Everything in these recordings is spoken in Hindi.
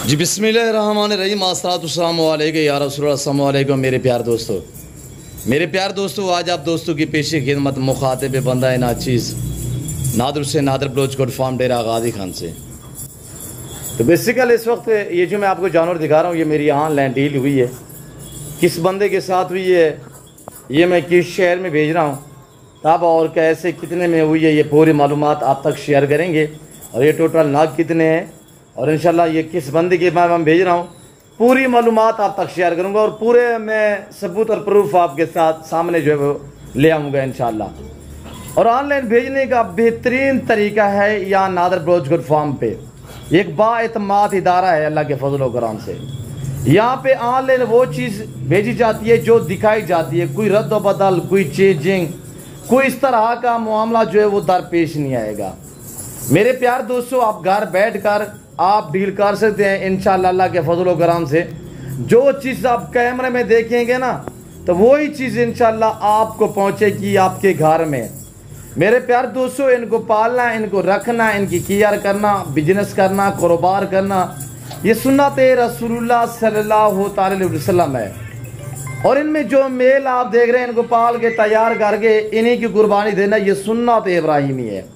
जी बिस्मिल्लाहिर्रहमानिर्रहीम अस्सलातु या रसूलुल्लाह अस्सलामु अलैकुम मेरे प्यार दोस्तों आज आप दोस्तों की पेशी खिदमत मुखातिब बंदा नाचीज़ नादर से नादर बलोच कोट फार्म डेरा गाजी खान से। तो बेसिकल इस वक्त ये जो मैं आपको जानवर दिखा रहा हूँ ये मेरी ऑनलाइन डील हुई है, किस बंदे के साथ हुई है, ये मैं किस शहर में भेज रहा हूँ, तब और कैसे कितने में हुई है, ये पूरी मालूमात आप तक शेयर करेंगे। और ये टोटल नाग कितने हैं और इंशाल्लाह ये किस बंदे के बाद मैं भेज रहा हूँ, पूरी मालूमात आप तक शेयर करूँगा और पूरे मैं सबूत और प्रूफ आपके साथ सामने जो है वो ले आऊँगा इंशाल्लाह। और ऑनलाइन भेजने का बेहतरीन तरीका है यहाँ नादर बलोच कोट फार्म पे एक बाएतमाद इदारा है अल्लाह के फजल व करम से। यहाँ पे ऑनलाइन वो चीज़ भेजी जाती है जो दिखाई जाती है, कोई रद्द बदल, कोई चेंजिंग, कोई इस तरह का मामला जो है वो दरपेश नहीं आएगा। मेरे प्यार दोस्तों, आप घर बैठकर आप डील कर सकते हैं इंशाअल्लाह अल्लाह के फजल व करम से। जो चीज़ आप कैमरे में देखेंगे ना तो वही चीज़ इंशाअल्लाह आपको पहुँचेगी आपके घर में। मेरे प्यार दोस्तों, इनको पालना, इनको रखना, इनकी केयर करना, बिजनेस करना, कारोबार करना, ये सुन्नत रसूलुल्लाह सल्लल्लाहु अलैहि वसल्लम है। और इनमें जो मेल आप देख रहे हैं इनको पाल के तैयार करके इन्हीं की कुर्बानी देना ये सुन्नत इब्राहिमी है।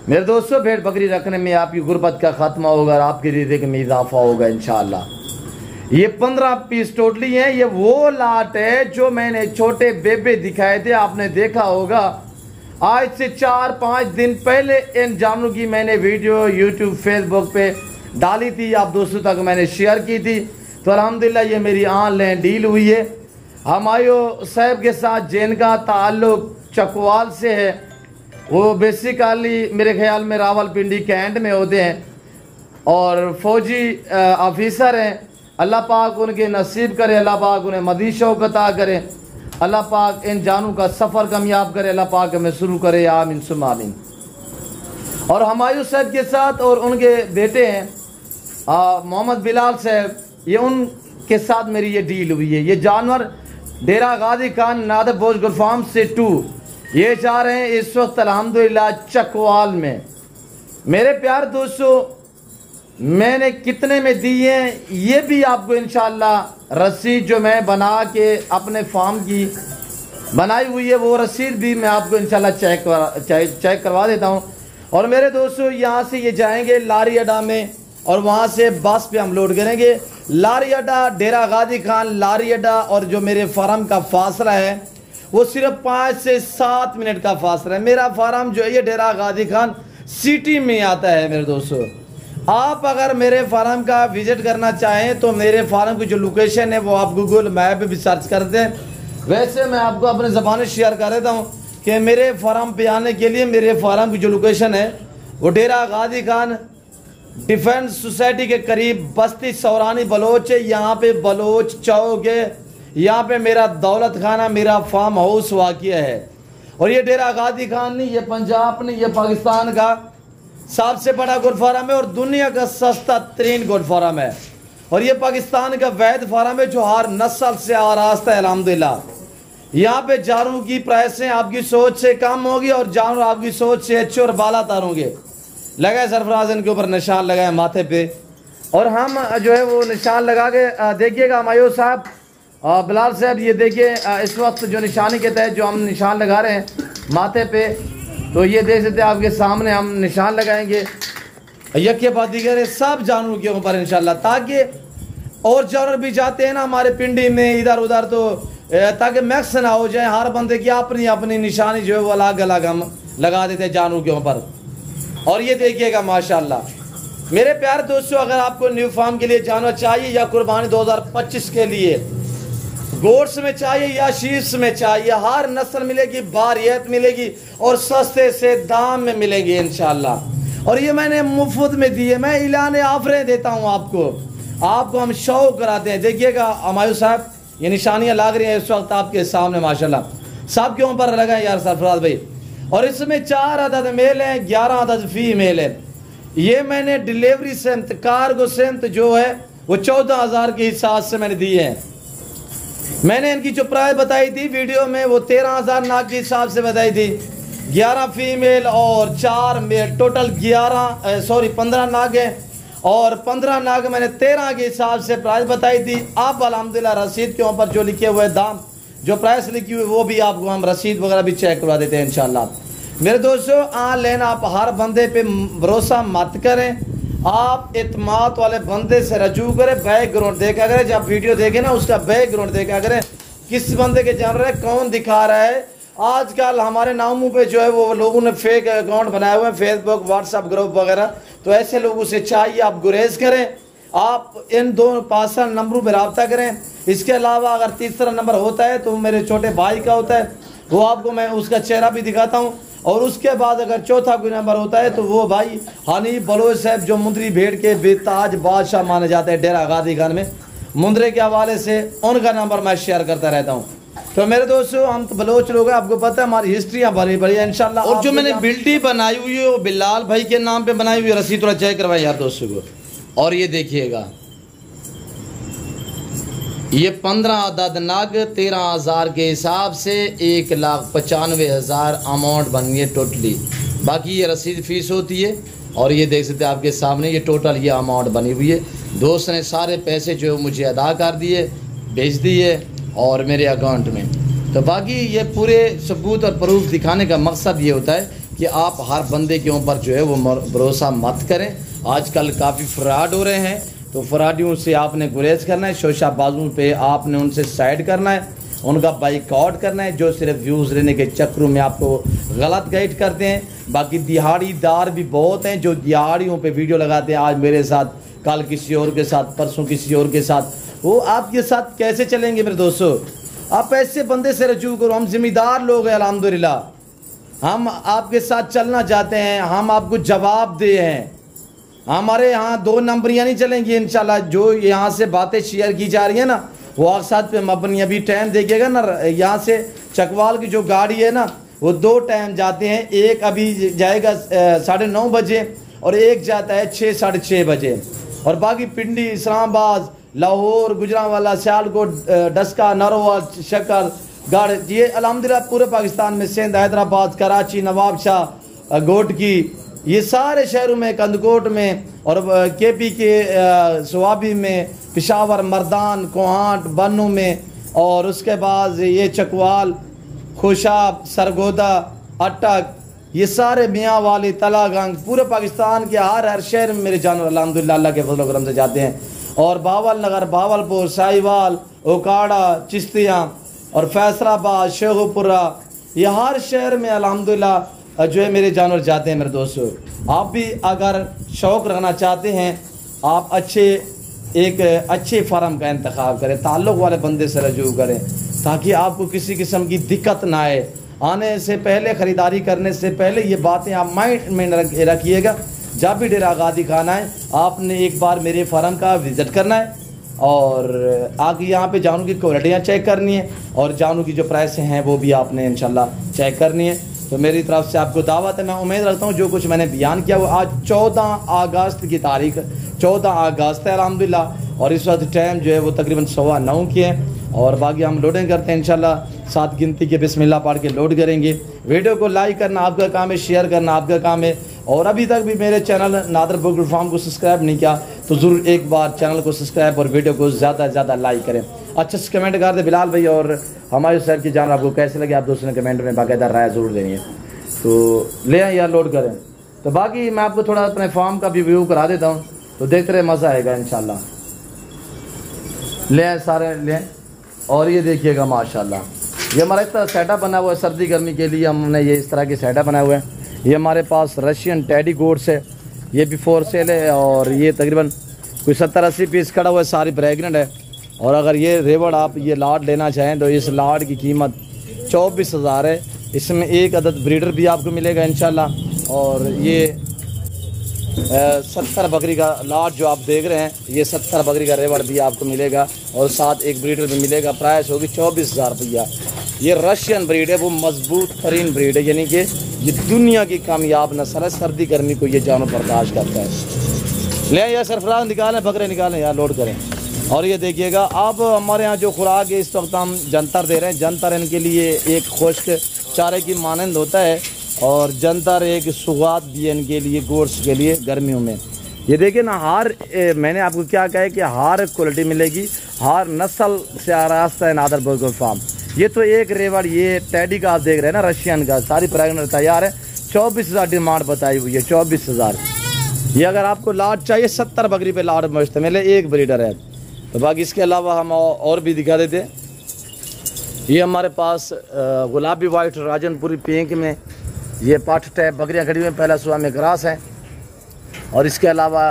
मेरे दोस्तों, भेड़ बकरी रखने में आपकी गुर्बत का खात्मा होगा और आपकी रिज़्क़ में इजाफा होगा इंशाअल्लाह। ये 15 पीस टोटली हैं। ये वो लाट है जो मैंने छोटे बेबे दिखाए थे, आपने देखा होगा। आज से 4-5 दिन पहले इन जानवरों की मैंने वीडियो यूट्यूब फेसबुक पे डाली थी, आप दोस्तों तक मैंने शेयर की थी। तो अल्हम्दुलिल्लाह ये मेरी ऑनलाइन डील हुई है। हमायो साहब के साथ जिनका ताल्लुक चकवाल से है, वो बेसिकली मेरे ख्याल में रावलपिंडी कैंट में होते हैं और फौजी ऑफिसर हैं। अल्लाह पाक उनके नसीब करे, अल्लाह पाक उन्हें मज़ीद शौक़ अता करे, अल्लाह पाक इन जानों का सफ़र कामयाब करे, अल्लाह पाक हमें शुरू करे, आमीन सुम्मा आमीन। और हमायूं साहब के साथ और उनके बेटे हैं मोहम्मद बिलाल साहब, ये उनके साथ मेरी ये डील हुई है। ये जानवर डेरा गाजी खान नादर बलोच कोट फार्म से 2 ये जा रहे हैं इस वक्त अल्हम्दुलिल्लाह चकवाल में। मेरे प्यार दोस्तों, मैंने कितने में दी हैं ये भी आपको इंशाअल्लाह रसीद जो मैं बना के अपने फार्म की बनाई हुई है वो रसीद भी मैं आपको इंशाअल्लाह चेक करवा देता हूँ। और मेरे दोस्तों, यहाँ से ये जाएंगे लारी अड्डा में और वहाँ से बस पे हम लोड करेंगे। लारी अड्डा डेरा गाजी खान लारी अड्डा और जो मेरे फार्म का फासला है वो सिर्फ 5 से 7 मिनट का फासला है। मेरा फार्म जो है ये डेरा गाजी खान सिटी में आता है। मेरे दोस्तों, आप अगर मेरे फार्म का विजिट करना चाहें तो मेरे फार्म की जो लोकेशन है वो आप गूगल मैप पे भी सर्च कर दें। वैसे मैं आपको अपने ज़बान शेयर कर देता हूँ कि मेरे फार्म पे आने के लिए मेरे फार्म की जो लोकेशन है वो डेरा गाजी खान डिफेंस सोसाइटी के करीब बस्ती सौरानी बलोच है। यहाँ पे बलोच चौक है, यहाँ पे मेरा दौलत खाना मेरा फार्म हाउस वाक़िया है। और ये डेरा गाजी खान नहीं, ये पंजाब नहीं, ये पाकिस्तान का सबसे बड़ा गोट फार्म है और दुनिया का सस्ता तरीन गोट फार्म है। और ये पाकिस्तान का वैध फार्म है जो हर नस्ल से आरास्ता है अल्हम्दुलिल्लाह। यहाँ पे जानवरों की प्राइसें आपकी सोच से कम होगी और जानवर आपकी सोच से अच्छे और बाला तार होंगे। लगाए सरफराज इनके ऊपर निशान लगाए माथे पे और हम जो है वो निशान लगा के देखिएगा हमायूं साहब बिलाल साहब, ये देखिए इस वक्त जो निशानी के तहत जो हम निशान लगा रहे हैं माथे पे, तो ये देख सकते हैं आपके सामने हम निशान लगाएंगे यके बाद दीगर सब जानवरों के ऊपर इंशाल्लाह, ताकि और जानवर भी जाते हैं ना हमारे पिंडी में इधर उधर तो ताकि मैक्स ना हो जाए। हर बंदे की अपनी अपनी निशानी जो है वो अलग अलग हम लगा देते हैं जानवरों के ऊपर। और ये देखिएगा माशाल्लाह। मेरे प्यारे दोस्तों, अगर आपको न्यू फार्म के लिए जानवर चाहिए या कुर्बानी 2025 के लिए गोट्स में चाहिए या शीप्स में चाहिए, हर नस्ल मिलेगी, बारियत मिलेगी और सस्ते से दाम में मिलेंगे इंशाल्लाह। और ये मैंने मुफ्त में दिए, मैं इलाने ऑफरें देता हूँ आपको हम शौक कराते हैं। देखिएगा हमायूं साहब, ये निशानियाँ लग रही हैं इस वक्त आपके सामने माशाल्लाह, सब के ऊपर लगाए यार सरफराज भाई। और इसमें 4 अदद मेल हैं, 11 अदद फीमेल है। ये मैंने डिलीवरी सेमत कार्गो सेमत जो है वो 14,000 के हिसाब से मैंने दिए हैं। मैंने इनकी जो प्राइस बताई थी वीडियो में वो 13,000 नाग के हिसाब से बताई थी। 11 फीमेल और 4 मेल, टोटल 15 नाग हैं। और 15 नाग मैंने 13 के हिसाब से प्राइस बताई थी। आप अल्हम्दुलिल्लाह रसीद के ऊपर जो लिखे हुए दाम, जो प्राइस लिखी हुई वो भी आपको हम रसीद वगैरह भी चेक करवा देते हैं इंशाल्लाह। मेरे दोस्तों ऑनलाइन आप हर बंदे पे भरोसा मत करें, आप इत्माद वाले बंदे से रजू करें, बैकग्राउंड देखा करें, जब वीडियो देखें ना उसका बैकग्राउंड देखा करें, किस बंदे के जान रहे हैं, कौन दिखा रहा है। आजकल हमारे नामों पे जो है वो लोगों ने फेक अकाउंट बनाए हुए हैं, फेसबुक व्हाट्सएप ग्रुप वगैरह, तो ऐसे लोगों से चाहिए आप गुरेज करें, आप इन दो पार्सल नंबरों पर रब्ता करें। इसके अलावा अगर तीसरा नंबर होता है तो मेरे छोटे भाई का होता है, वो आपको मैं उसका चेहरा भी दिखाता हूँ। और उसके बाद अगर चौथा कोई नंबर होता है तो वो भाई हनीफ बलोच साहब जो मुंदरी भेड़ के बेताज बादशाह माने जाते हैं डेरा गादी खान में, मुंदरे के हवाले से उनका नंबर मैं शेयर करता रहता हूँ। तो मेरे दोस्तों हम तो बलोच लोग हैं, आपको पता है हमारी हिस्ट्रियाँ भरी भरी है इंशाल्लाह। और जो मैंने बिल्टी बनाई हुई है वो बिलाल भाई के नाम पे बनाई हुई है, रसीद थोड़ा चेक करवाए यार दोस्तों को। और ये देखिएगा, ये 15 अदद नग 13,000 के हिसाब से 1,95,000 अमाउंट बनी है टोटली। बाकी ये रसीद फीस होती है और ये देख सकते हैं आपके सामने, ये टोटल ये अमाउंट बनी हुई है। दोस्त ने सारे पैसे जो मुझे अदा कर दिए, भेज दिए और मेरे अकाउंट में। तो बाकी ये पूरे सबूत और प्रूफ दिखाने का मकसद ये होता है कि आप हर बंदे के ऊपर जो है वो भरोसा मत करें। आजकल काफ़ी फ्रॉड हो रहे हैं, तो फ्रॉडियों से आपने गुरेज करना है, शोशाबाजों पे आपने उनसे साइड करना है, उनका बाइकआउट करना है, जो सिर्फ व्यूज़ लेने के चक्करों में आपको गलत गाइड करते हैं। बाकी दिहाड़ीदार भी बहुत हैं जो दिहाड़ियों पे वीडियो लगाते हैं, आज मेरे साथ, कल किसी और के साथ, परसों किसी और के साथ। वो आपके साथ कैसे चलेंगे मेरे दोस्तों? आप ऐसे बंदे से रजू करो। हम जिम्मेदार लोग हैं अल्हम्दुलिल्लाह, हम आपके साथ चलना चाहते हैं, हम आपको जवाब दे हैं। हमारे यहाँ 2 नंबरियाँ नहीं चलेंगी इंशाल्लाह। जो यहाँ से बातें शेयर की जा रही है ना वो आप साथ पे मबनी। अभी टाइम देखिएगा ना, यहाँ से चकवाल की जो गाड़ी है ना वो 2 टाइम जाते हैं, एक अभी जाएगा 9:30 बजे और एक जाता है 6 साढ़े 6 बजे। और बाकी पिंडी, इस्लामाबाद, लाहौर, गुजरांवाला, सियालकोट, डस्का, नरोवाल, शक्कर, गढ़, ये अल्हम्दुलिल्लाह पूरे पाकिस्तान में, सिंध, हैदराबाद, कराची, नवाबशाह, गोटकी, ये सारे शहरों में, कंदकोट में और केपी के स्वाबी में, पिशावर, मर्दान, कोहाट, बन्नू में, और उसके बाद ये चकवाल, खुशाब, सरगोदा, अटक, ये सारे मियाँ वाली, तलागंग, पूरे पाकिस्तान के हर शहर में मेरे जानवर अल्हम्दुलिल्लाह अल्लाह के फजल करम से जाते हैं। और बावल नगर, बावलपुर, साहिवाल, ओकाड़ा, चिश्तियाँ और फैसलाबाद, शेखुपुरा, ये हर शहर में अल्हम्दुलिल्लाह जो है मेरे जानवर जाते हैं। मेरे दोस्तों आप भी अगर शौक़ रखना चाहते हैं, आप एक अच्छे फार्म का इंतखाब करें, ताल्लुक़ वाले बंदे से रजू करें, ताकि आपको किसी किस्म की दिक्कत ना आए। आने से पहले, ख़रीदारी करने से पहले ये बातें आप माइंड में रखिएगा। जब भी डेरा गादी खाना है आपने एक बार मेरे फार्म का विज़िट करना है और आगे यहाँ पे जानू की क्वालिटियाँ चेक करनी है और जानू की जो प्राइस हैं वो भी आपने इंशाल्लाह चेक करनी है। तो मेरी तरफ से आपको दावत है। मैं उम्मीद रखता हूँ जो कुछ मैंने बयान किया वो आज 14 अगस्त की तारीख, 14 अगस्त है अल्हम्दुलिल्लाह, और इस वक्त टाइम जो है वो तकरीबन 9:15 की है। और बाकी हम लोडिंग करते हैं इंशाल्लाह, 7 गिनती के बिस्मिल्लाह पढ़ के लोड करेंगे। वीडियो को लाइक करना आपका काम है, शेयर करना आपका काम है। और अभी तक भी मेरे चैनल नादर बकरी फार्म को सब्सक्राइब नहीं किया तो ज़रूर एक बार चैनल को सब्सक्राइब और वीडियो को ज़्यादा से ज़्यादा लाइक करें। अच्छे से कमेंट कर दे बिलाल भाई, और हमारे सर की जान आपको कैसे लगे आप दोस्तों ने कमेंट में बाकायदा राय ज़रूर देनी है। तो ले आए यार, लोड करें। तो बाकी मैं आपको थोड़ा अपने फार्म का भी व्यू करा देता हूँ, तो देखते रहे, मज़ा आएगा इंशाल्लाह। ले आए सारे, ले आए। और ये देखिएगा माशाल्लाह, ये हमारा इस तरह सेटअप बना हुआ है सर्दी गर्मी के लिए। हमने ये इस तरह के सेटअप बनाए हुए हैं। ये हमारे पास रशियन टेडी गोट्स है, ये भी फॉर सेल है और ये तकरीबन कोई 70-80 पीस खड़ा हुआ है, सारी प्रेगनेंट है। और अगर ये रेवड़ आप ये लाड लेना चाहें तो इस लाड की कीमत 24,000 है। इसमें एक अदद ब्रीडर भी आपको मिलेगा इंशाल्लाह। और ये 70 बकरी का लाड जो आप देख रहे हैं, ये 70 बकरी का रेवड़ भी आपको मिलेगा और साथ एक ब्रीडर भी मिलेगा। प्राइस होगी 24,000 रुपया। ये रशियन ब्रीड है, वो मजबूत तरीन ब्रीड है, यानी कि ये दुनिया की कामयाब नस्ल है। सर्दी गर्मी को ये जानवर बर्दाश्त करता है। ले यार सरफराज निकालें, बकरे निकालें यार, लोड करें। और ये देखिएगा, अब हमारे यहाँ जो खुराक है इस वक्त हम जंतर दे रहे हैं। जंतर इनके लिए एक खुश्क चारे की मानंद होता है और जंतर एक सुगात भी है इनके लिए, गोश्त के लिए गर्मियों में। ये देखिए ना, हर मैंने आपको क्या कहा है कि हर क्वालिटी मिलेगी, हर नस्ल से आरास्ता है नादर बर्गर फार्म। ये तो एक रेवड़, ये टैडी का आप देख रहे हैं ना, रशियन का, सारी प्रेगनेंट तैयार है। 24,000 डिमांड बताई हुई है, 24,000। ये अगर आपको लाट चाहिए 70 बकरी पे लाट मस्त मिले, एक ब्रीडर है। तो बाकी इसके अलावा हम और भी दिखा देते हैं। ये हमारे पास गुलाबी वाइट राजनपुरी पिंक में ये पाठ टैप बकरियाँ खड़ी हुई हैं, पहला सुबह में ग्रास है। और इसके अलावा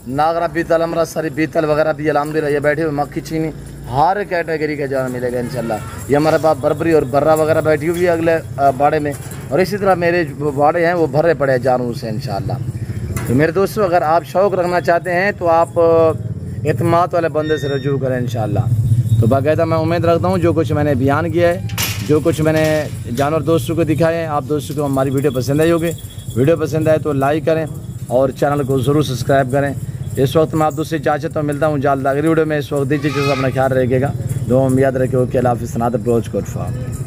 नागरा पीतल, अमरा सारी पीतल वगैरह भी अलहमदिल्ला ये बैठे हुए, मक्खी चीनी हर कैटेगरी का जानवर मिलेगा इंशाल्लाह। ये हमारे पास बर्बरी और बर्रा वगैरह बैठी हुई है अगले बाड़े में, और इसी तरह मेरे जो बाड़े हैं वो भरे पड़े हैं जानवरों से इंशाल्लाह। तो मेरे दोस्तों, अगर आप शौक़ रखना चाहते हैं तो आप एतमाद वाले बंदे से रजू करें इंशाल्लाह। तो बाकायदा मैं उम्मीद रखता हूँ जो कुछ मैंने बयान किया है, जो कुछ मैंने जानवर दोस्तों को दिखाए हैं, आप दोस्तों को हमारी वीडियो पसंद आई होगी। वीडियो पसंद आए तो लाइक करें और चैनल को ज़रूर सब्सक्राइब करें। इस वक्त मैं आप दूसरी इजाज़त तो मिलता हूँ जल्द अगली वीडियो में। इस वक्त दीजिए, अपना ख्याल रखिएगा, दुआ में याद रखिए। ओके, अल्लाह हाफ़िज़। नादर ब्रोच कोट फार्म।